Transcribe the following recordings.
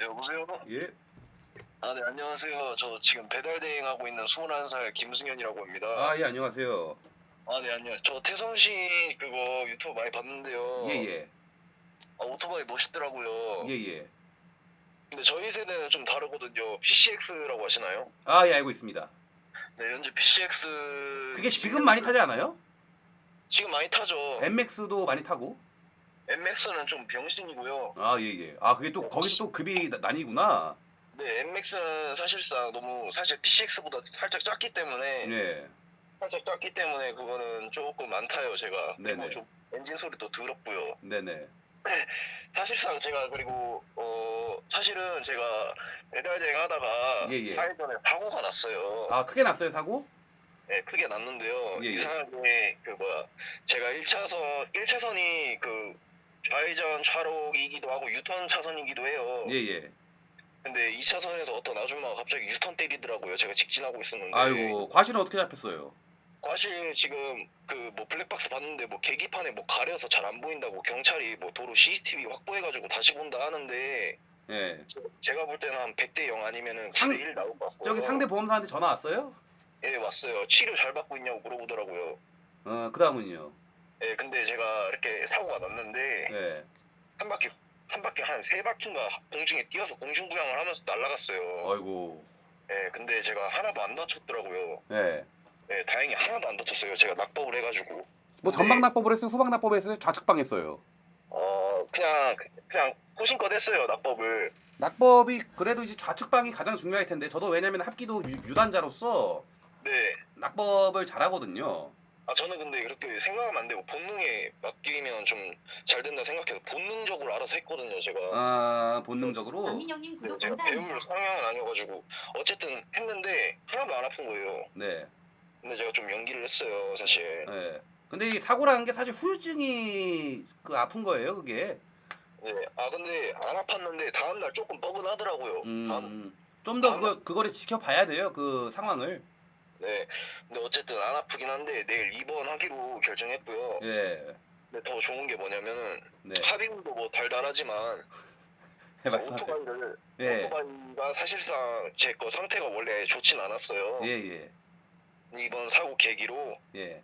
여보세요? 예? 아, 네, 안녕하세요. 저 지금 배달 대행하고 있는 21살 김승현이라고 합니다. 아, 예, 안녕하세요. 아, 네, 안녕. 저 태성씨 그거 유튜브 많이 봤는데요. 예, 예. 아, 오토바이 멋있더라고요. 예, 예. 근데 저희 세대는 좀 다르거든요. PCX라고 하시나요? 아, 예, 알고 있습니다. 네, 현재 PCX. 그게 지금 많이 타지 않아요? 지금 많이 타죠. MX도 많이 타고? MX는 좀 병신이고요. 아, 예, 예. 아, 그게 또, 거기 또 급이 나뉘구나. 네, MX는 사실상 너무 사실 PCX보다 살짝 작기 때문에 예. 그거는 조금 안 타요, 제가. 그리고 네네. 좀 엔진 소리도 더럽고요. 네네. 사실상 제가 그리고 사실은 제가 배달 대행 하다가 예, 예. 4일 전에 사고가 났어요. 아, 크게 났어요, 사고? 네, 크게 났는데요. 예, 예. 이상하게 제가 1차선이 그 좌회전 차로이기도 하고 유턴 차선이기도 해요. 예, 예. 근데 2차선에서 어떤 아줌마가 갑자기 유턴 때리더라고요. 제가 직진하고 있었는데. 아이고, 과실은 어떻게 잡혔어요? 과실 지금 그 뭐 블랙박스 봤는데 뭐 계기판에 뭐 가려서 잘 안 보인다고 경찰이 뭐 도로 CCTV 확보해가지고 다시 본다 하는데 예. 제가 볼 때는 한 100대 0 아니면은 상- 9대 1 나올 것 같고요. 저기 상대 보험사한테 전화 왔어요? 예, 왔어요. 치료 잘 받고 있냐고 물어보더라고요. 그 다음은요? 예, 근데 제가 이렇게 사고가 났는데 예. 한 바퀴 한 세 바퀴인가 공중에 뛰어서 공중부양을 하면서 날아갔어요. 아이고. 예, 근데 제가 하나도 안 다쳤더라고요. 예. 예, 다행히 하나도 안 다쳤어요. 제가 낙법을 해가지고. 뭐 전방 납법을 했어요? 후방 납법을 했어요? 좌측방 했어요? 그냥 호신껏 했어요, 낙법을. 낙법이 그래도 이제 좌측방이 가장 중요할 텐데 저도 왜냐면 합기도 유단자로서 네. 낙법을 잘하거든요. 아, 저는 근데 그렇게 생각하면 안 되고 본능에 맡기면 좀 잘 된다 생각해서 본능적으로 알아서 했거든요, 제가. 아, 본능적으로. 박민영님 구독 제가 배울 감사합니다. 성향은 아니어가지고 어쨌든 했는데 하나도 안 아픈 거예요. 네. 근데 제가 좀 연기를 했어요, 사실. 네. 근데 이 사고라는 게 사실 후유증이 그 아픈 거예요, 그게. 네. 아, 근데 안 아팠는데 다음날 조금 뻐근하더라고요. 좀 더 그거를 지켜봐야 돼요, 그 상황을. 네. 근데 어쨌든 안 아프긴 한데 내일 입원하기로 결정했고요. 예. 근데 더 좋은 게 뭐냐면은 네. 합의금도 뭐 달달하지만 네, 말씀하세요. 예. 오토바이가 사실상 제 거 상태가 원래 좋진 않았어요. 예, 예. 이번 사고 계기로 예.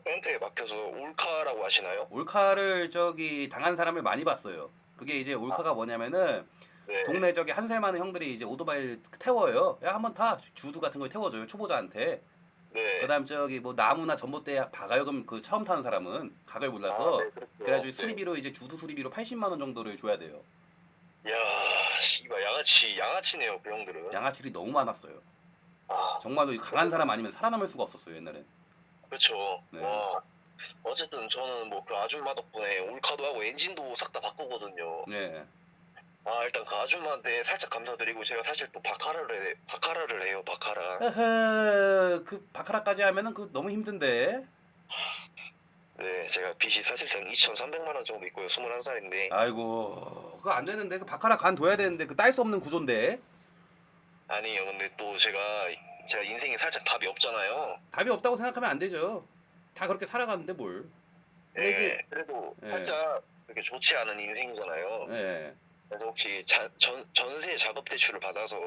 센터에 막혀서 올카라고 하시나요? 올카를 저기 당한 사람을 많이 봤어요. 그게 이제 올카가 뭐냐면은 네. 동네 저기 한 살 많은 형들이 이제 오토바이를 태워요. 야, 한번 타. 주두 같은 걸 태워줘요. 초보자한테. 네. 그다음 저기 뭐 나무나 전봇대 박아요. 그럼 그 처음 타는 사람은 각을 몰라서 네, 그렇죠. 그래가지고 수리비로 이제 주두 수리비로 80만 원 정도를 줘야 돼요. 야, 씨발 양아치네요, 그 형들은. 양아치들이 너무 많았어요. 아, 정말로 강한 사람 아니면 살아남을 수가 없었어요, 옛날엔. 그렇죠. 네. 와, 어쨌든 저는 뭐 그 아줌마 덕분에 올카도 하고 엔진도 싹 다 바꾸거든요. 네. 아, 일단 그 아줌마한테 살짝 감사드리고 제가 사실 또 바카라를 해요, 바카라. 그 바카라까지 하면은 그 너무 힘든데. 네, 제가 빚이 사실상 2,300만 원 정도 있고요, 21살인데. 아이고, 그거 안 되는데 그 바카라 간 둬야 되는데 그 딸 수 없는 구조인데. 아니요, 근데 또 제가 인생에 살짝 답이 없잖아요. 답이 없다고 생각하면 안 되죠. 다 그렇게 살아가는데 뭘. 근데 예, 이제 그래도 예. 살짝 그렇게 좋지 않은 인생이잖아요. 예. 그래서 혹시 전세 작업 대출을 받아서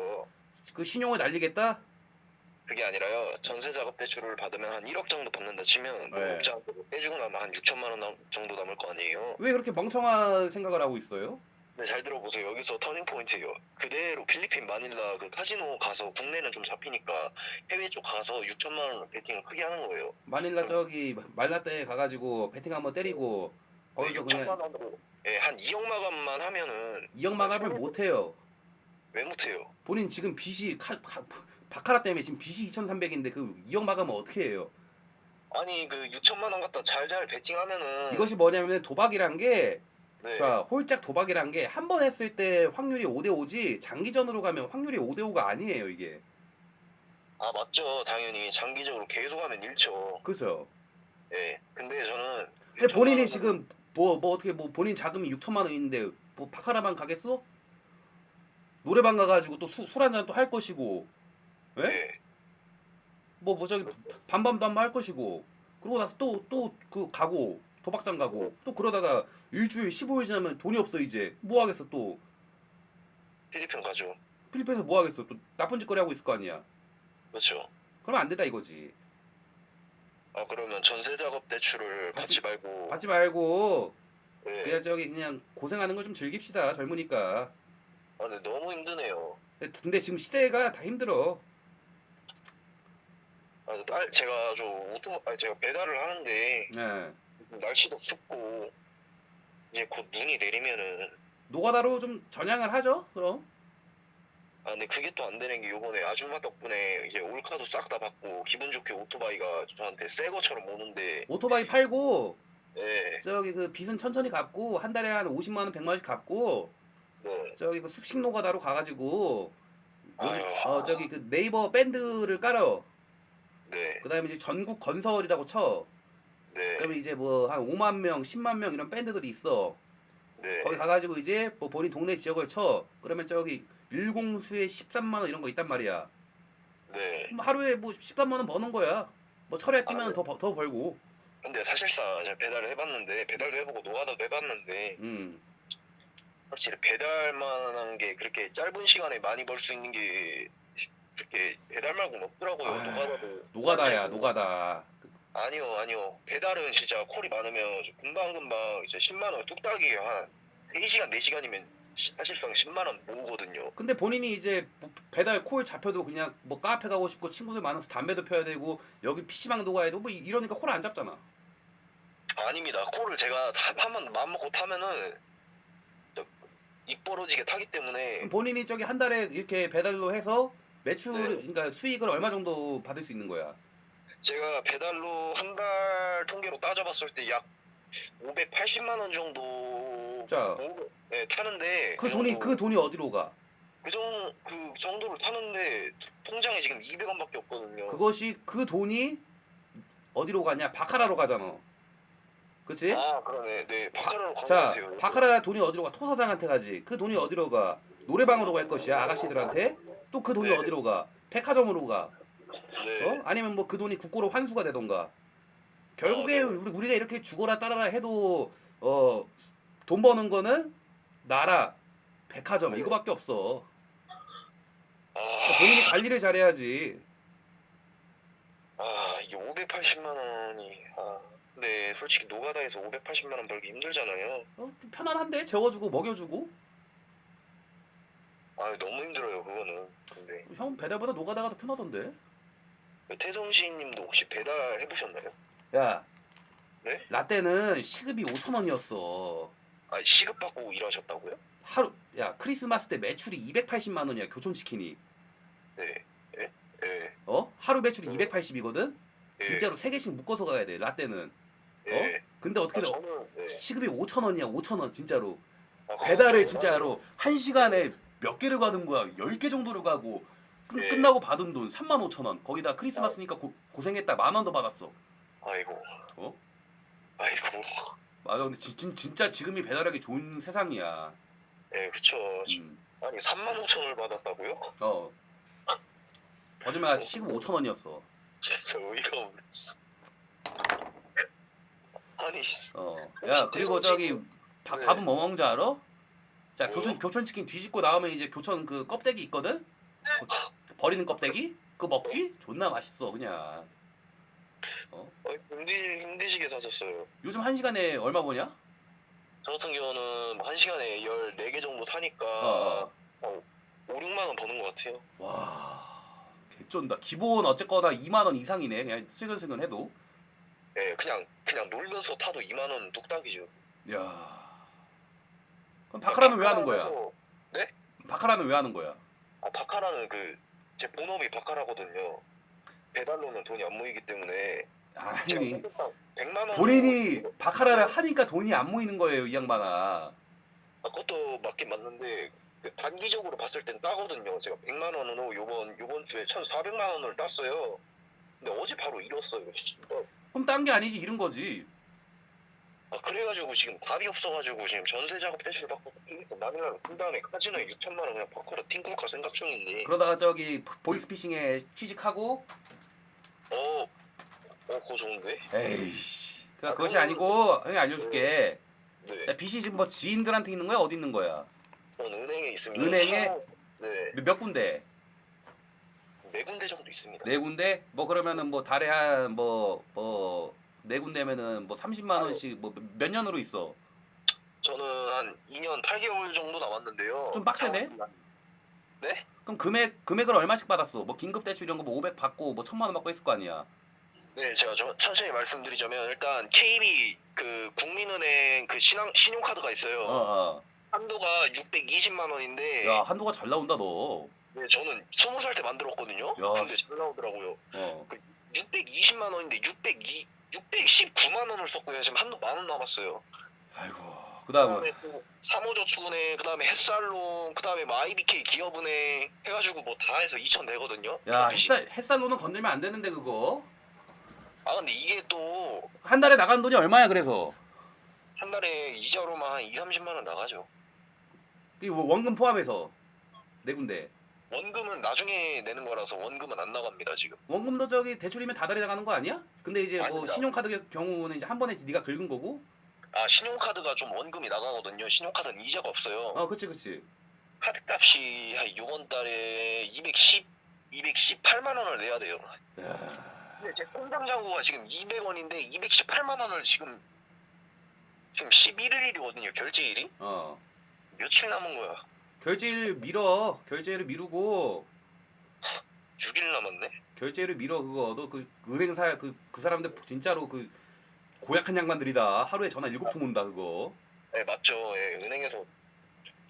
그 신용을 날리겠다? 그게 아니라요. 전세 작업 대출을 받으면 한 1억 정도 받는다 치면 네. 노업자한테 떼주고 나면 한 6천만 원 정도 남을 거 아니에요. 왜 그렇게 멍청한 생각을 하고 있어요? 근데 잘 들어보세요. 여기서 터닝 포인트예요. 그대로 필리핀 마닐라 그 카지노 가서 국내는 좀 잡히니까 해외 쪽 가서 6천만 원 베팅을 크게 하는 거예요. 마닐라 저기 말라떼 가가지고 배팅 한번 때리고 거기서 6천만 그냥 원으로 한 2억 마감만 하면은 2억 마감을 못해요. 왜 못해요? 본인 지금 빚이 바카라 때문에 지금 빚이 2,300인데 그 2억 마감을 어떻게 해요? 아니 그 6천만 원 갖다 잘 베팅하면은 이것이 뭐냐면 도박이란 게 네. 자, 홀짝 도박이란 게 한 번 했을 때 확률이 5대 5지 장기전으로 가면 확률이 5대 5가 아니에요, 이게. 아, 맞죠. 당연히 장기적으로 계속하면 잃죠. 그죠? 예. 근데 저는 근데 6천만 본인이 원은- 지금 뭐 어떻게 뭐 본인 자금이 6천만 원인데 뭐 바카라만 가겠어? 노래방 가가지고 또 술 한잔 또 할 것이고, 예? 네. 뭐 저기 밤밤도 한번 할 것이고, 그러고 나서 또 그 가고 도박장 가고 또 그러다가 일주일 15일 지나면 돈이 없어 이제 뭐 하겠어 또. 필리핀 가죠. 필리핀에서 뭐 하겠어? 또 나쁜 짓거리 하고 있을 거 아니야. 그렇죠. 그러면 안 된다 이거지. 아 그러면 전세 작업 대출을 받지 말고. 받지 말고 네. 그냥 저기 그냥 고생하는 거 좀 즐깁시다. 젊으니까. 아 근데 너무 힘드네요. 근데 지금 시대가 다 힘들어. 제가 제가 배달을 하는데 예. 날씨도 춥고 이제 곧 눈이 내리면은. 노가다로 좀 전향을 하죠. 그럼. 아 근데 그게 또 안 되는 게 요번에 아줌마 덕분에 이제 올카도 싹 다 받고 기분 좋게 오토바이가 저한테 새 것처럼 오는데. 오토바이 팔고 네. 저기 그 빚은 천천히 갚고 한 달에 한 50만 원, 100만 원씩 갚고 네. 저기 그 숙식 노가다로 가가지고 요즘 아유. 저기 그 네이버 밴드를 깔어. 네. 그다음에 이제 전국 건설이라고 쳐. 네. 그러면 이제 뭐 한 5만 명, 10만 명 이런 밴드들이 있어. 네. 거기 가가지고 이제 뭐 본인 동네 지역을 쳐. 그러면 저기 일공수에 13만 원 이런 거 있단 말이야. 네. 그럼 하루에 뭐 13만 원 버는 거야. 뭐 철야 뛰면 네. 더 벌고. 근데 사실상 제가 배달을 해봤는데 배달도 해보고 노가다도 해봤는데 확실히 배달만 게 그렇게 짧은 시간에 많이 벌 수 있는 게 그렇게 배달 말고는 없더라고요. 아휴, 노가다도. 노가다야 노가다. 아니요. 배달은 진짜 콜이 많으면 금방금방 이제 10만 원 뚝딱이 한 3시간 4시간이면 사실상 10만 원 모으거든요. 근데 본인이 이제 뭐 배달 콜 잡혀도 그냥 뭐 카페 가고 싶고 친구들 많아서 담배도 펴야 되고 여기 PC방도 가야 되고 뭐 이러니까 콜 안 잡잖아. 아닙니다. 콜을 제가 한번 마음먹고 타면은 입 벌어지게 타기 때문에. 그럼 본인이 저기 한 달에 이렇게 배달로 해서 매출 네. 그러니까 수익을 얼마 정도 받을 수 있는 거야? 제가 배달로 한 달 통계로 따져봤을 때 약 580만 원 정도. 자. 네, 타는데 그 돈이 어디로 가? 그 정도를 타는데 통장에 지금 200원밖에 없거든요. 그것이 그 돈이 어디로 가냐? 바카라로 가잖아. 그치? 아 그러네. 네, 바카라로 간 것 자, 같아요. 바카라 돈이 어디로 가? 토사장한테 가지. 그 돈이 어디로 가? 노래방으로 갈 것이야, 아가씨들한테. 또 그 돈이 네. 어디로 가? 백화점으로 가. 네. 아니면 뭐 그 돈이 국고로 환수가 되던가. 결국에 네. 우리가 이렇게 죽어라 따라라 해도 돈 버는 거는 나라, 백화점 네. 이거밖에 없어. 아, 본인이 관리를 잘해야지. 이게 580만 원이. 근데 솔직히 노가다에서 580만 원 벌기 힘들잖아요. 편안한데 재워주고 먹여주고. 너무 힘들어요 그거는. 근데 형 배달보다 노가다가 더 편하던데. 태성 시인님도 혹시 배달 해보셨나요? 야, 네? 라떼는 시급이 5천 원이었어. 시급 받고 일하셨다고요? 하루, 야, 크리스마스 때 매출이 280만 원이야, 교촌치킨이. 네. 네. 하루 매출이 280이거든? 네. 진짜로 3개씩 묶어서 가야 돼, 라떼는. 네. 근데 어떻게 돼? 저는 네. 시급이 5천 원이야, 5천 원, 진짜로. 그거 배달을 정말- 진짜로 1시간에 몇 개를 가는 거야? 10개 정도를 가고. 네. 끝나고 받은 돈 3만 5천 원. 거기다 크리스마스니까 고생했다. 10,000원 더 받았어. 아이고. 어? 아이고. 맞아. 근데 진짜 지금이 배달하기 좋은 세상이야. 네, 그쵸. 음. 아니 3만 5천 원을 받았다고요? 거짓말 시급 5천 원이었어. 진짜 어이가 없네. 아니. 야, 그리고 저기 네. 밥은 뭐 먹는지 알아? 자, 뭐요? 교촌치킨 뒤집고 나오면 이제 교촌 그 껍데기 있거든? 버리는 껍데기? 그거 먹지? 존나 맛있어, 그냥. 힘드시게 사셨어요. 요즘 1시간에 얼마 버냐? 저 같은 경우는 1시간에 14개 정도 타니까 5, 6만 원 버는 것 같아요. 와, 개쩐다. 기본 어쨌거나 2만 원 이상이네. 그냥 슬근슬근 해도. 네, 그냥 놀면서 타도 2만 원 뚝딱이죠. 야. 그럼 바카라는 왜 하는 거야? 네? 바카라는 왜 하는 거야? 바카라는 제 본업이 바카라거든요. 배달로는 돈이 안 모이기 때문에. 아니, 100만 원. 본인이 바카라를 하니까 돈이 안 모이는 거예요, 이 양반아. 그것도 맞긴 맞는데 단기적으로 봤을 땐 따거든요. 제가 100만 원으로 요번 주에 1,400만 원을 땄어요. 근데 어제 바로 잃었어요, 진짜. 그럼 딴 게 아니지, 잃은 거지. 그래가지고 지금 답이 없어가지고 지금 전세 작업 대출 받고 나밀라로 큰 다음에 카지노에 6천만 원 그냥 바꿔라 팅쿨까 생각 중인데. 그러다가 저기 보이스피싱에 취직하고. 그거 좋은데? 에이씨. 그것이 아니고 형이 알려줄게. 네. 자, 빚이 지금 뭐 지인들한테 있는 거야? 어디 있는 거야? 전 은행에 있습니다. 은행에? 네, 몇 군데? 4군데 정도 있습니다. 네 군데? 뭐 그러면은 뭐 달에 한 네 군데면은 뭐 30만 원씩 뭐 몇 년으로 있어? 저는 한 2년 8개월 정도 남았는데요. 좀 빡세네? 네? 그럼 금액을 얼마씩 받았어? 뭐 긴급 대출 이런 거 뭐 500 받고 뭐 1000만 원 받고 했을 거 아니야? 네, 제가 천천히 말씀드리자면 일단 KB 그 국민은행 그 신용카드가 어, 있어요. 어. 한도가 620만 원인데 야, 한도가 잘 나온다 너. 네, 저는 20살 때 만들었거든요. 야, 근데 잘 나오더라고요. 어. 그 620만 원인데 619만 원을 썼고요. 지금 한도 10,000원 남았어요. 아이고. 그다음에 또 삼호저축은행, 그다음에 햇살론, 그다음에 뭐 IBK 기업은행 해가지고 뭐 다 해서 2,000 되거든요. 야, 햇살로는 건들면 안 되는데 그거. 아 근데 이게 또 한 달에 나가는 돈이 얼마야 그래서? 한 달에 이자로만 한 2, 30만 원 나가죠. 이 원금 포함해서 네 군데. 원금은 나중에 내는 거라서 원금은 안 나갑니다 지금. 원금도 저기 대출이면 다달이 나가는 거 아니야? 근데 이제 뭐 아닙니다. 신용카드 경우는 이제 한 번에 네가 긁은 거고. 아 신용카드가 좀 원금이 나가거든요. 신용카드는 이자가 없어요. 그치. 카드값이 한 이번 달에 218만 원을 내야 돼요. 야, 근데 제 통장 잔고가 지금 200원인데 218만 원을 지금 11일이거든요. 결제일이? 며칠 남은 거야? 결제를 미루고 6일 남았네. 결제를 미뤄 그거. 너 그 은행사 그 사람들 진짜로 그 고약한 양반들이다. 하루에 전화 7통 온다 그거. 네 맞죠. 예, 은행에서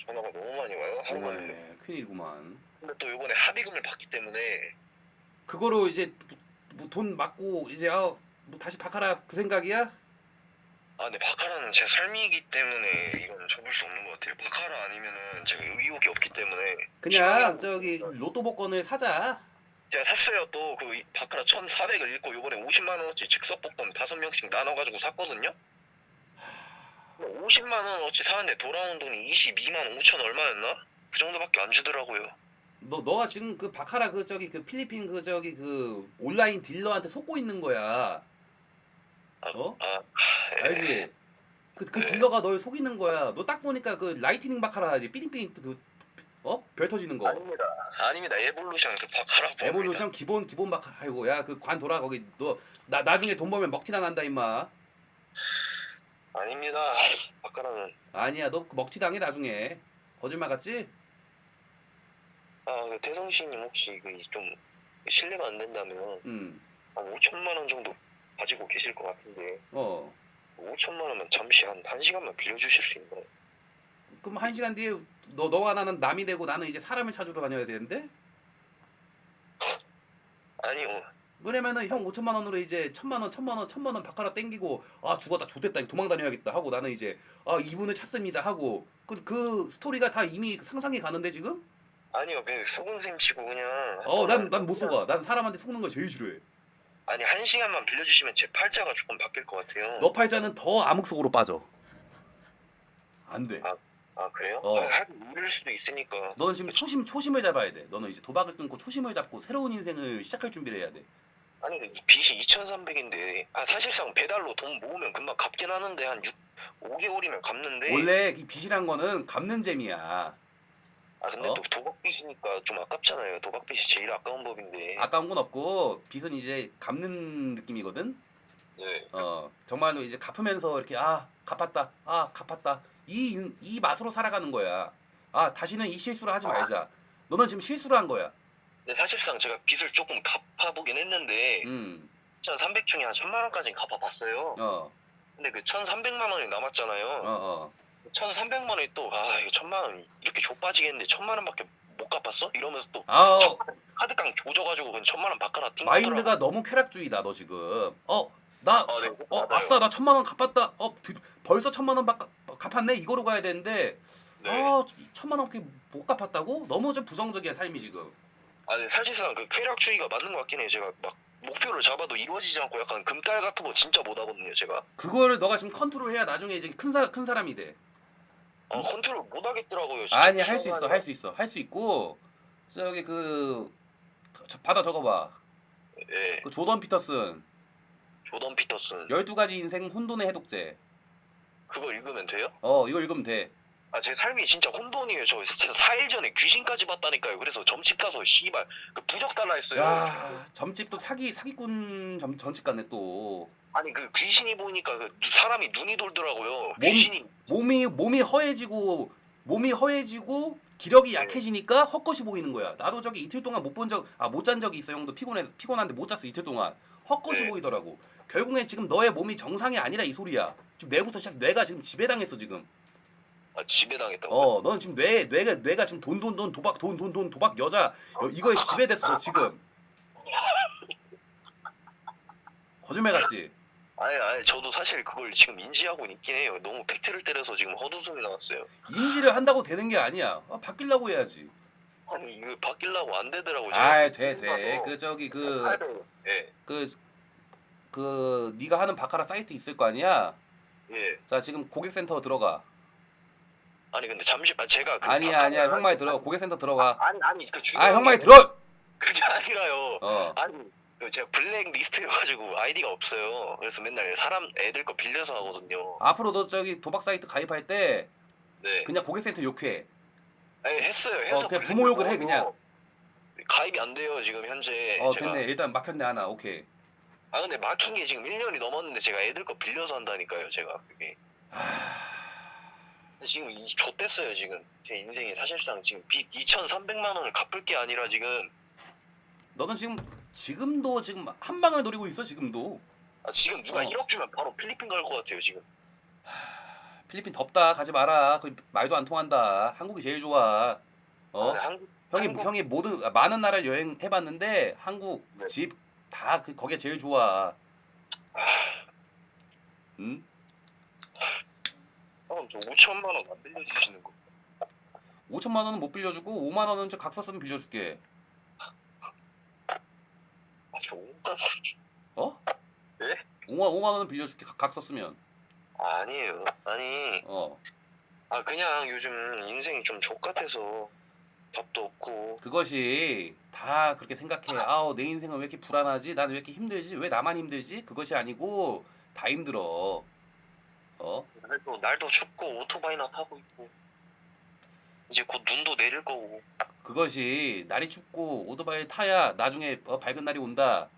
전화가 너무 많이 와요. 하루만에. 네, 큰일이구만. 근데 또 요번에 합의금을 받기 때문에 그거로 이제 뭐 돈 맞고 이제 뭐 다시 바카라 그 생각이야? 아 근데 바카라는 제 삶이기 때문에 이건 접을 수 없는 것 같아요. 바카라 아니면은 제가 의욕이 없기 때문에 그냥 저기 로또 복권을 사자. 제가 샀어요. 또 그 바카라 1,400을 읽고 요번에 50만 원어치 즉석 복권 5명씩 나눠가지고 샀거든요. 50만 원어치 사는데 돌아온 돈이 22만 5천 얼마였나? 그 정도밖에 안 주더라고요. 너가 지금 그 바카라 그 저기 그 필리핀 그 저기 그 온라인 딜러한테 속고 있는 거야. 어? 알지? 그 네. 딜러가 널 속이는 거야. 너 딱 보니까 그 라이트닝 바카라 하지. 삐링삐링 별 터지는 거. 아닙니다. 에볼루션 그 바카라. 에볼루션 기본 바카라. 아이고 야 그 관 돌아 거기 너 나중에 돈 벌면 먹튀나 난다 임마. 아닙니다. 바카라는. 아니야 너 먹튀 당해 나중에. 거짓말 같지? 그 대성씨님 혹시 그 좀 실례가 안 된다면 한 5천만 원 정도 가지고 계실 것 같은데 5천만 원만 잠시 한 1시간만 빌려주실 수 있나요? 그럼 1시간 뒤에 너와 나는 남이 되고 나는 이제 사람을 찾으러 다녀야 되는데? 아니요. 그러면은 형 5천만 원으로 이제 1,000만 원 바카라 땡기고 죽었다 좋됐다 이거 도망 다녀야겠다 하고 나는 이제 이분을 찾습니다 하고 그 스토리가 다 이미 상상이 가는데 지금? 아니요. 그냥 속은 셈 치고 그냥 난 못 속아. 난 사람한테 속는 거 제일 싫어해. 아니 1시간만 빌려주시면 제 팔자가 조금 바뀔 것 같아요. 너 팔자는 더 암흑 속으로 빠져. 안 돼. 그래요? 하긴 이럴 수도 있으니까. 너는 지금 초심을 잡아야 돼. 너는 이제 도박을 끊고 초심을 잡고 새로운 인생을 시작할 준비를 해야 돼. 아니 이 빚이 2,300인데 사실상 배달로 돈 모으면 금방 갚긴 하는데 한 5개월이면 갚는데 원래 이 빚이란 거는 갚는 재미야. 근데 또 도박빚이니까 좀 아깝잖아요. 도박빚이 제일 아까운 법인데. 아까운 건 없고 빚은 이제 갚는 느낌이거든. 네. 정말로 이제 갚으면서 이렇게 갚았다 이 맛으로 살아가는 거야. 다시는 이 실수를 하지 말자. 너는 지금 실수를 한 거야. 근데 사실상 제가 빚을 조금 갚아보긴 했는데 2,300 중에 한 1,000만 원까지는 갚아봤어요. 근데 그 1,300만 원이 남았잖아요. 1,300만 원이 또 이거 1,000만 원 이렇게 좆빠지겠는데 1,000만 원밖에 못 갚았어? 이러면서 또 카드깡 조져가지고 그냥 1,000만 원 바카라 띵 마인드가 너무 쾌락주의다 너 지금. 네, 아싸 나 1,000만 원 갚았다. 벌써 1,000만 원 갚았네 이거로 가야 되는데 네. 1,000만 원밖에 못 갚았다고? 너무 좀 부정적이야 삶이 지금. 네, 사실상 그 쾌락주의가 맞는 것 같긴 해요. 제가 막 목표를 잡아도 이루어지지 않고 약간 금딸 같은 거 진짜 못 하거든요 제가. 그거를 너가 지금 컨트롤해야 나중에 이제 큰 사람이 돼. 컨트롤 못 하겠더라고요. 진짜. 아니 할 수 있고 저기 받아 적어봐. 네. 그 조던 피터슨 12가지 인생 인생 혼돈의 해독제. 그거 읽으면 돼요? 이거 읽으면 돼. 아, 제 삶이 진짜 혼돈이에요. 저 진짜 4일 전에 귀신까지 봤다니까요. 그래서 점집 가서 씨발 그 부적 달라 했어요. 야, 점집도 사기꾼 점집 같네 또. 아니 그 귀신이 보니까 그 사람이 눈이 돌더라고요. 몸 귀신이. 몸이 허해지고 기력이 네. 약해지니까 헛것이 보이는 거야. 나도 저기 이틀 동안 못 잔 적이 있어. 형도 피곤한데 못 잤어 이틀 동안. 헛것이 네. 보이더라고. 결국엔 지금 너의 몸이 정상이 아니라 이 소리야. 지금 뇌부터 시작 뇌가 지금 지배당했어 지금. 아, 지배당했다고. 너는 지금 뇌가 지금 돈 도박 여자 이거에 지배됐어 너 지금. 거짓말 같지? 아니 저도 사실 그걸 지금 인지하고 있긴 해요. 너무 팩트를 때려서 지금 헛웃음이 나왔어요. 인지를 한다고 되는 게 아니야. 바뀌려고 해야지. 아니 이거 바뀌려고 안 되더라고. 제가. 아이 돼. 그 저기 예. 그 네가 하는 바카라 사이트 있을 거 아니야? 예. 자 지금 고객센터 들어가. 아니 근데 잠시만 제가 그 아니야 형 말 들어. 고객센터 들어가. 아니 그 중요한 형 말 게 들어. 그게 아니라요. 어. 아니 그 제가 블랙 리스트여가지고 아이디가 없어요. 그래서 맨날 애들 거 빌려서 하거든요. 앞으로 너 저기 도박 사이트 가입할 때 네. 그냥 고객센터 욕해. 아니 했어요. 해서 그냥 블랙 부모 욕을 해, 리스트로 그냥. 가입이 안 돼요 지금 현재. 제가. 됐네. 일단 막혔네 하나. 오케이. 아 근데 막힌 게 지금 1년이 넘었는데 제가 애들 거 빌려서 한다니까요. 제가 그게. 지금 좆됐어요 지금. 제 인생이 사실상 지금 빚 2,300만 원을 갚을 게 아니라 지금. 너는 지금도 지금 한 방을 노리고 있어 지금도. 지금 누가 1억 주면 바로 필리핀 갈 것 같아요 지금. 필리핀 덥다 가지 마라. 그 말도 안 통한다. 한국이 제일 좋아. 형이 모든 많은 나라를 여행해봤는데 한국 네. 집 다 거기가 제일 좋아. 응? 형 저 5천만 원 안 빌려주시는 거. 5천만 원은 못 빌려주고 5만 원은 각 썼으면 빌려줄게. 저 온갖. 어? 네? 5만 원은 빌려줄게 각 썼으면. 아니에요. 아니. 그냥 요즘 인생이 좀 족같아서 답도 없고. 그것이 다 그렇게 생각해. 내 인생은 왜 이렇게 불안하지? 나는 왜 이렇게 힘들지? 왜 나만 힘들지? 그것이 아니고 다 힘들어. 날도 춥고 오토바이나 타고 있고. 이제 곧 눈도 내릴 거고. 그것이 날이 춥고 오토바이 타야 나중에 밝은 날이 온다.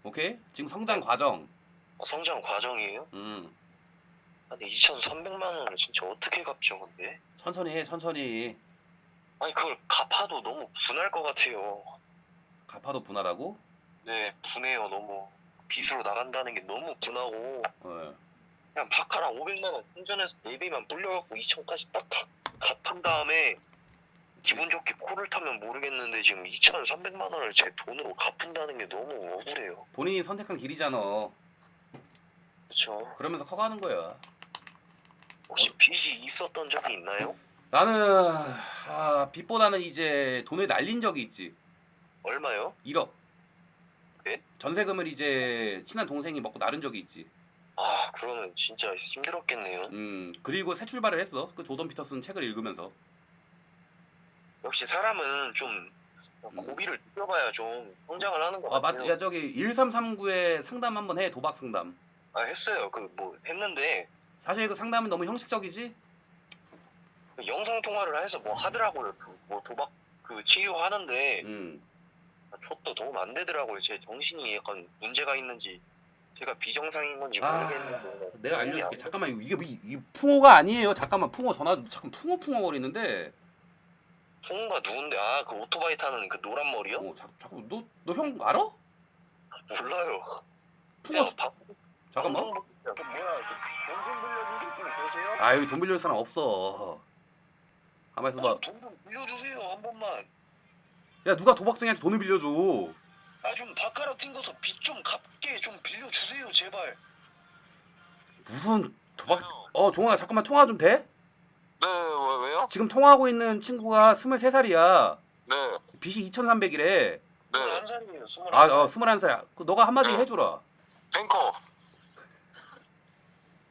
오케이? 지금 성장 과정. 성장 과정이에요? 근데 2,300만 원을 진짜 어떻게 갚죠 근데? 천천히 해 천천히. 아니 그걸 갚아도 너무 분할 것 같아요. 갚아도 분하다고? 네 분해요 너무. 빚으로 나간다는 게 너무 분하고. 그냥 바카라 500만 원 충전해서 예비만 불려갖고 2천까지 딱 갚은 다음에 기분 좋게 코를 타면 모르겠는데 지금 2,300만 원을 제 돈으로 갚은다는 게 너무 억울해요. 본인이 선택한 길이잖아. 그쵸. 그러면서 커가는 거야. 혹시 빚이 있었던 적이 있나요? 나는 빚보다는 이제 돈을 날린 적이 있지. 얼마요? 1억. 네? 전세금을 이제 친한 동생이 먹고 나른 적이 있지. 그러면 진짜 힘들었겠네요. 그리고 새 출발을 했어. 그 조던 피터슨 책을 읽으면서. 역시 사람은 좀 고비를 느껴봐야 좀 성장을 하는 것 같아요. 야 저기 1339에 상담 한번 해. 도박 상담. 했어요. 했는데 사실 그 상담은 너무 형식적이지? 영상 통화를 해서 뭐 하더라고요. 도박 치료하는데 저도 도움 안 되더라고요. 제 정신이 약간 문제가 있는지 제가 비정상인 건지 모르겠는데. 내가 알려줄게. 잠깐만 이게 풍어가 아니에요. 잠깐만 풍어 전화 잠깐 풍어 거리는데. 풍어가 누군데? 그 오토바이 타는 그 노란 머리요? 잠깐 너 형 알아? 몰라요. 풍어 잠깐만. 돈좀 빌려주실 분 계세요? 여기 돈 빌려줄 사람 없어. 가만 있어봐. 돈 좀 빌려주세요 한 번만. 야 누가 도박쟁이한테 돈을 빌려줘. 좀 바카라 튕겨서 빚 좀 갚게 좀 빌려주세요 제발. 무슨 도박? 종원아 잠깐만 통화 좀 돼? 네 왜요? 지금 통화하고 있는 친구가 23살이야. 네. 빚이 2,300이래. 네. 21살이에요. 21살. 21살. 너가 한마디 해줘라.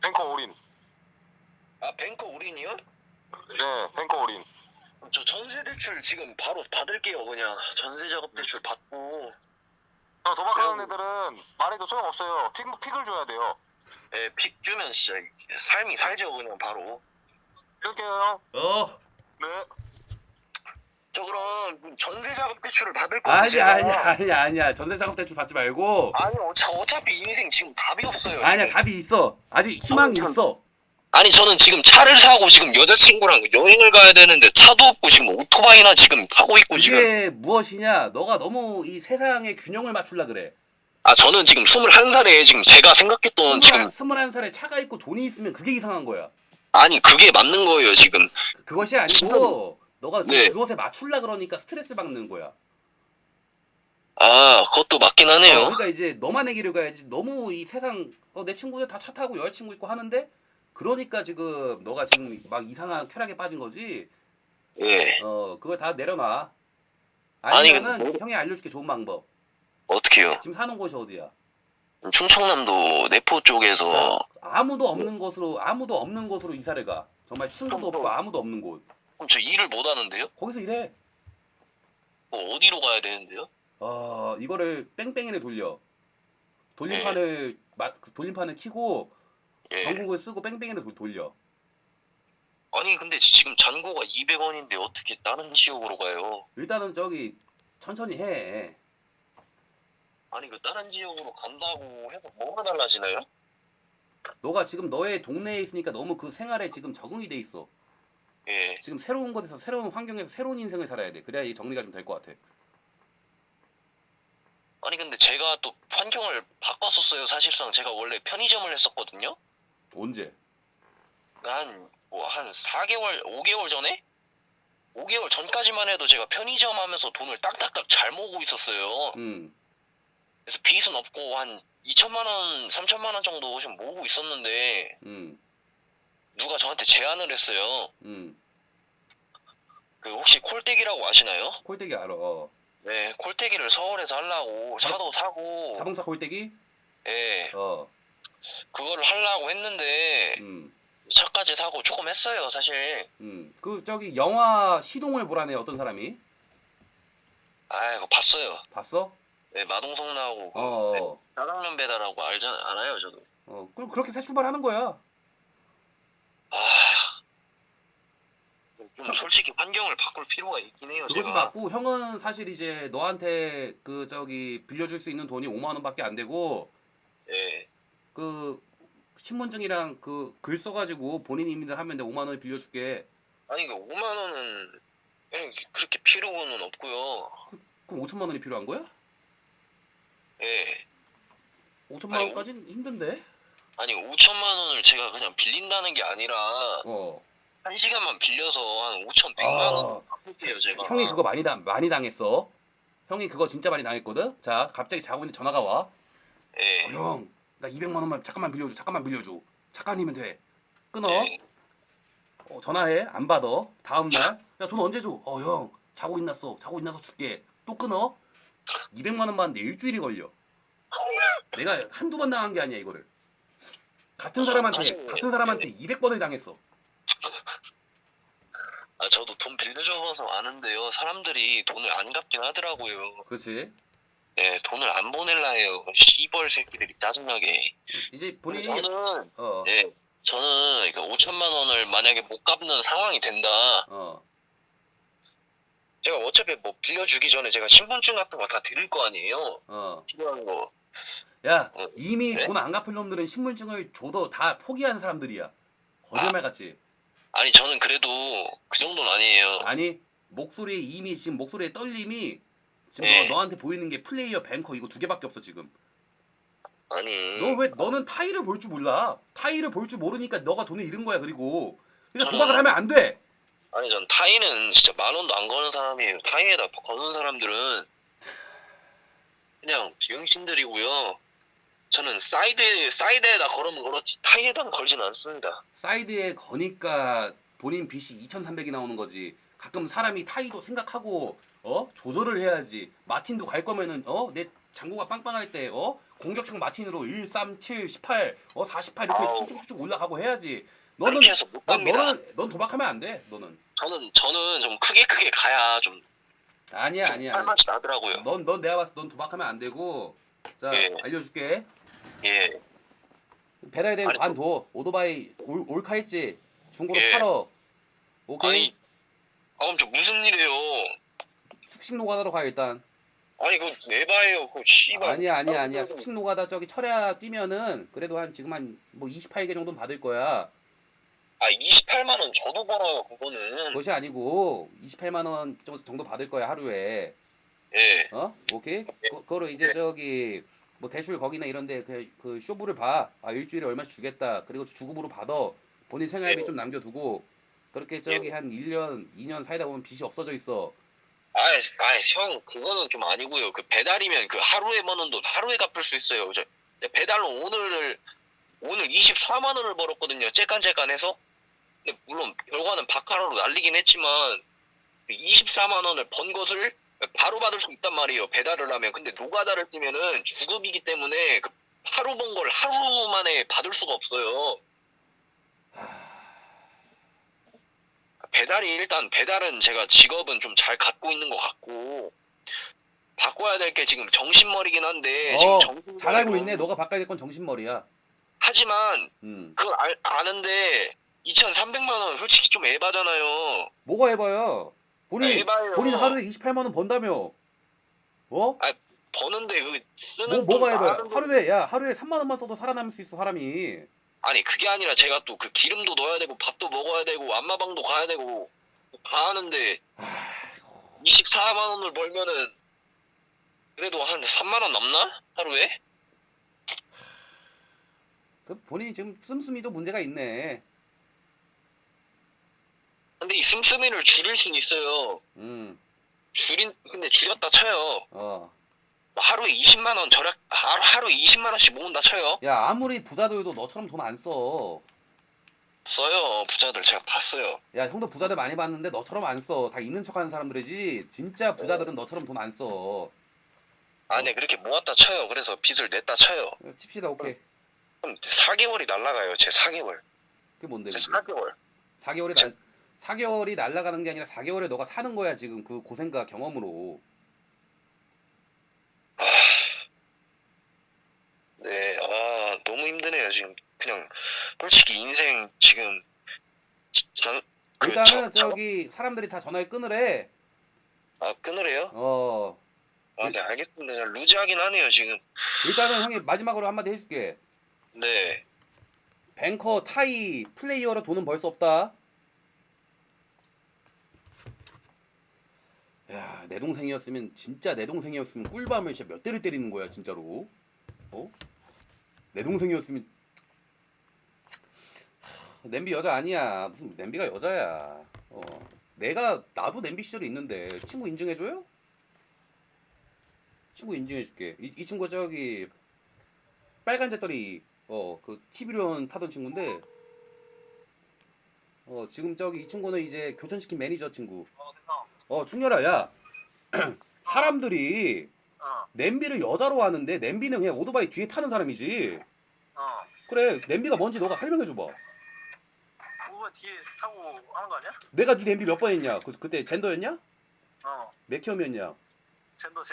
뱅커 올인. 뱅커 올인이요? 네, 뱅커 올인. 저 전세 대출 지금 바로 받을게요. 그냥 전세 작업 대출 받고. 도박하는 애들은 말해도 소용없어요. 픽을 줘야 돼요. 예, 픽 주면 진짜 삶이 살죠 그냥 바로. 이렇게요. 어. 네. 저 그럼 전세 작업 대출을 받을 거예요. 아니야. 전세 작업 대출 받지 말고. 아니요, 저 어차피 인생 지금 답이 없어요. 아니야, 지금. 답이 있어. 아직 희망이 참- 있어. 아니 저는 지금 차를 사고 지금 여자친구랑 여행을 가야 되는데 차도 없고 지금 오토바이나 지금 타고 있고 지금. 그게 무엇이냐? 너가 너무 이 세상의 균형을 맞추려 그래. 아 저는 지금 21살에 지금 제가 생각했던 지금 21살에 차가 있고 돈이 있으면 그게 이상한 거야. 아니 그게 맞는 거예요 지금. 그것이 아니고 너가 지금 네. 그것에 맞추려 그러니까 스트레스 받는 거야. 아 그것도 맞긴 하네요. 그러니까 이제 너만의 길을 가야지. 너무 이 세상 내 친구들 다 차 타고 여자친구 있고 하는데 그러니까 지금 너가 지금 막 이상한 쾌락에 빠진 거지. 예. 그걸 다 내려놔. 아니, 아니면은 근데 형이 알려줄게 좋은 방법. 어떻게요? 지금 사는 곳이 어디야? 충청남도 내포 쪽에서 자, 아무도 없는 곳으로 이사를 가. 정말 친구도 없고 아무도 없는 곳. 그럼 저 일을 못 하는데요? 거기서 일해. 어디로 가야 되는데요? 이거를 뺑뺑이를 돌려. 돌림판을 켜고 예. 전국을 쓰고 뺑뺑이를 돌려. 아니 근데 지금 잔고가 200원인데 어떻게 다른 지역으로 가요? 일단은 저기 천천히 해. 아니 그 다른 지역으로 간다고 해서 뭐가 달라지나요? 너가 지금 너의 동네에 있으니까 너무 그 생활에 지금 적응이 돼 있어. 예. 지금 새로운 곳에서 새로운 환경에서 새로운 인생을 살아야 돼. 그래야 이 정리가 좀 될 것 같아. 아니 근데 제가 또 환경을 바꿨었어요. 사실상 제가 원래 편의점을 했었거든요. 언제? 한 4개월, 5개월 전에? 5개월 전까지만 해도 제가 편의점 하면서 돈을 딱딱딱 잘 모으고 있었어요. 그래서 빚은 없고 한 2천만 원, 3천만 원 정도 좀 모으고 있었는데 누가 저한테 제안을 했어요. 그 혹시 콜떼기라고 아시나요? 콜떼기 알아. 네, 콜떼기를 서울에서 하려고 차도 사고 자동차 콜떼기? 예, 어. 그거를 하려고 했는데 차까지 사고 조금 했어요, 사실. 그 저기 영화 시동을 보라네 어떤 사람이? 아, 이거 봤어요. 봤어? 네, 마동석 나오고 어. 짜장면 배달하고 알아요, 저도. 그럼 그렇게 새 출발하는 거야. 좀 솔직히 환경을 바꿀 필요가 있긴 해요, 그것이 제가. 맞고 형은 사실 이제 너한테 그 저기 빌려줄 수 있는 돈이 5만 원밖에 안 되고 예. 그 신분증이랑 그 글 써가지고 본인 임의대로 하면 돼. 5만 원을 빌려줄게. 아니 그 5만 원은 그렇게 필요는 없고요. 그럼 5천만 원이 필요한 거야? 예. 5천만 아니, 원까지는 힘든데? 아니 5천만 원을 제가 그냥 빌린다는 게 아니라 어. 한 시간만 빌려서 한 5,100만 원 갚을게요, 제가. 형이 그거 많이 당했어. 형이 그거 진짜 많이 당했거든. 자, 갑자기 자고 있는데 전화가 와. 예. 형, 나 200만 원만 잠깐만 빌려줘. 잠깐이면 돼. 끊어. 예. 전화해. 안 받아. 다음 날. 야, 돈 언제 줘? 형, 자고 있나서 줄게. 또 끊어. 200만 원 받는데 일주일이 걸려. 내가 한두 번 당한 게 아니야, 이거를. 같은 사람한테 200번을 당했어. 아, 저도 돈 빌려줘서 아는데요. 사람들이 돈을 안 갚긴 하더라고요. 그렇지. 네, 돈을 안 보낼라 해요. 씨벌 새끼들이 짜증나게. 이제 본인이 저는 어. 네, 저는 5천만 원을 만약에 못 갚는 상황이 된다. 제가 어차피 뭐 빌려주기 전에 제가 신분증 같은 거 다 드릴 거 아니에요. 필요한 거. 야, 이미 네? 돈 안 갚을 놈들은 신분증을 줘도 다 포기하는 사람들이야. 거짓말 같지. 아니 저는 그래도 그 정도는 아니에요. 아니, 지금 목소리의 떨림이 지금 네. 너한테 보이는 게 플레이어 뱅커 이거 2개밖에 없어 지금. 아니. 너는 타이를 볼 줄 몰라. 타이를 볼 줄 모르니까 너가 돈을 잃은 거야. 그러니까 저는- 도박을 하면 안 돼. 아니 전 타이는 진짜 10,000원도 안 거는 사람이에요. 타이에다 거는 사람들은 그냥 병신들이고요. 저는 사이드에다 걸으면 그렇지 타이에다 걸진 않습니다. 사이드에 거니까 본인 빚이 2,300이 나오는 거지. 가끔 사람이 타이도 생각하고 조절을 해야지. 마틴도 갈 거면은 내 장구가 빵빵할 때 공격형 마틴으로 1, 3, 7, 18, 48 이렇게 아우. 쭉쭉쭉 올라가고 해야지. 너는 그렇게 해서 못 갑니다. 넌 도박하면 안 돼. 너는. 저는 좀 크게 가야 좀 아니야. 할맛이 나더라고요. 넌 내가 봤을 때 넌 도박하면 안 되고. 자, 예. 알려줄게. 예. 배달되면 아니, 관둬. 오토바이 올카 있지? 중고로 예. 팔어. 오케이? 아니, 그럼 저 무슨 일이에요? 숙식 노가다로 가 일단. 아니, 그거 에바예요. 그거 씨발. 아니야. 숙식 노가다 저기 철야 뛰면은 그래도 한 지금 한 뭐 28개 정도는 받을 거야. 아, 28만 원 저도 벌어요, 그거는. 그것이 아니고 28만 원 정도 받을 거야 하루에. 예. 오케이? 예. 그거로 이제 예. 저기 뭐 대출 거기나 이런데 그 쇼부를 봐. 일주일에 얼마씩 주겠다. 그리고 주급으로 받아. 본인 생활비 예. 좀 남겨두고 그렇게 저기 한 1년, 2년 살다 보면 빚이 없어져 있어. 형, 그거는 좀 아니고요. 그 배달이면 그 하루에 버는 돈 하루에 갚을 수 있어요. 배달로 오늘 24만 원을 벌었거든요. 째깐째깐해서. 근데 물론 결과는 바카라로 날리긴 했지만 24만 원을 번 것을 바로 받을 수 있단 말이에요. 배달을 하면. 근데 노가다를 뛰면은 주급이기 때문에 그 하루 번 걸 하루 만에 받을 수가 없어요. 배달은 제가 직업은 좀 잘 갖고 있는 것 같고 바꿔야 될 게 지금 정신머리긴 한데 지금 잘 알고 있네. 너가 바꿔야 될 건 정신머리야. 하지만 그걸 아는데 2,300만 원 솔직히 좀 에바잖아요. 뭐가 해봐요? 에바예요. 본인 하루에 28만 원 번다며? 버는데 그 쓰는 뭐가 돈 해봐요? 하루에 3만 원만 써도 살아남을 수 있어 사람이. 아니 그게 아니라 제가 또 그 기름도 넣어야 되고 밥도 먹어야 되고 안마방도 가야 되고 다 하는데 24만 원을 벌면은 그래도 한 3만 원 남나? 하루에? 그 본인이 지금 씀씀이도 문제가 있네. 근데 이 씀씀이를 줄일 순 있어요. 근데 줄였다 쳐요. 하루에 20만 원 하루에 20만 원씩 모은다 쳐요. 야 아무리 부자들도 너처럼 돈 안 써. 써요. 부자들 제가 봤어요. 야 형도 부자들 많이 봤는데 너처럼 안 써. 다 있는 척하는 사람들이지. 진짜 부자들은 너처럼 돈 안 써. 아니 그렇게 모았다 쳐요. 그래서 빚을 냈다 쳐요. 칩시다 오케이. 그럼 4개월이 날라가요. 제 4개월. 그게 뭔데? 제 4개월. 4개월이 날아가는 게 아니라 4개월에 너가 사는 거야 지금 그 고생과 경험으로. 네, 너무 힘드네요 지금. 그냥 솔직히 인생 지금 일단은 저기 사람들이 다 전화를 끊으래. 끊으래요? 네 알겠습니다. 루즈하긴 하네요 지금. 일단은 형이 마지막으로 한마디 해줄게. 네. 뱅커 타이 플레이어로 돈은 벌 수 없다. 야, 내 동생이었으면 꿀밤을 진짜 몇 대를 때리는 거야 진짜로. 내 동생이었으면 냄비 여자 아니야. 무슨 냄비가 여자야. 나도 냄비 시절이 있는데 친구 인증해줘요? 친구 인증해줄게. 이 친구 저기 빨간 재떨이 그 TV론 타던 친구인데 지금 저기 이 친구는 이제 교천치킨 매니저 친구. 충렬아 야 사람들이 냄비를 여자로 하는데 냄비는 그냥 오토바이 뒤에 타는 사람이지. 그래 냄비가 뭔지 너가 설명해줘봐. 오토바이 뒤에 타고 하는 거 아니야? 내가 네 냄비 몇 번 했냐? 그때 젠더였냐? 몇 켬이었냐? 젠더?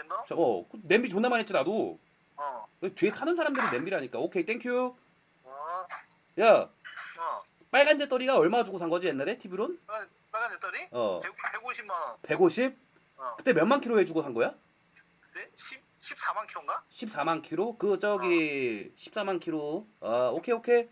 그 냄비 존나 많이 했지 나도. 어. 뒤에 타는 사람들이 냄비라니까. 오케이 땡큐. 어. 야 빨간 재떨이가 얼마 주고 산 거지 옛날에 TV론? 빨간 배터리? 150만 원. 150? 그때 몇만 킬로 해주고 산 거야? 그때 14만 킬로인가? 14만 킬로? 그 저기 14만 킬로. 오케이.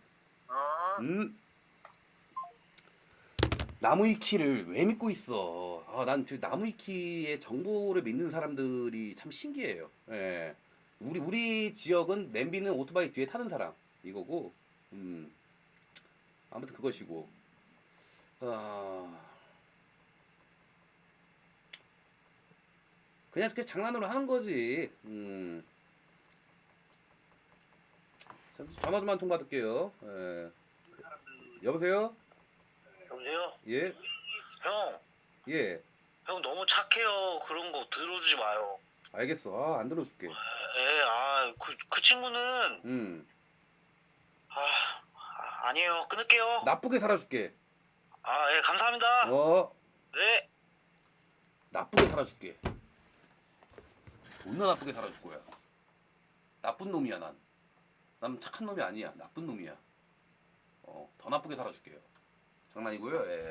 나무위키를 왜 믿고 있어? 난 그 나무위키의 정보를 믿는 사람들이 참 신기해요. 예. 우리 지역은 냄비는 오토바이 뒤에 타는 사람 이거고. 아무튼 그것이고. 그냥 장난으로 하는 거지. 잠시 전화 좀 한 통 받을게요. 예. 여보세요? 여보세요? 예? 형, 예. 형 너무 착해요. 그런 거 들어주지 마요. 알겠어. 안 들어줄게. 그 친구는 아니에요. 끊을게요. 나쁘게 살아줄게. 예, 감사합니다. 네. 나쁘게 살아줄게. 존나 나쁘게 살아줄 거야. 나쁜 놈이야 난. 난 착한 놈이 아니야. 나쁜 놈이야. 더 나쁘게 살아줄게요. 장난이고요. 예.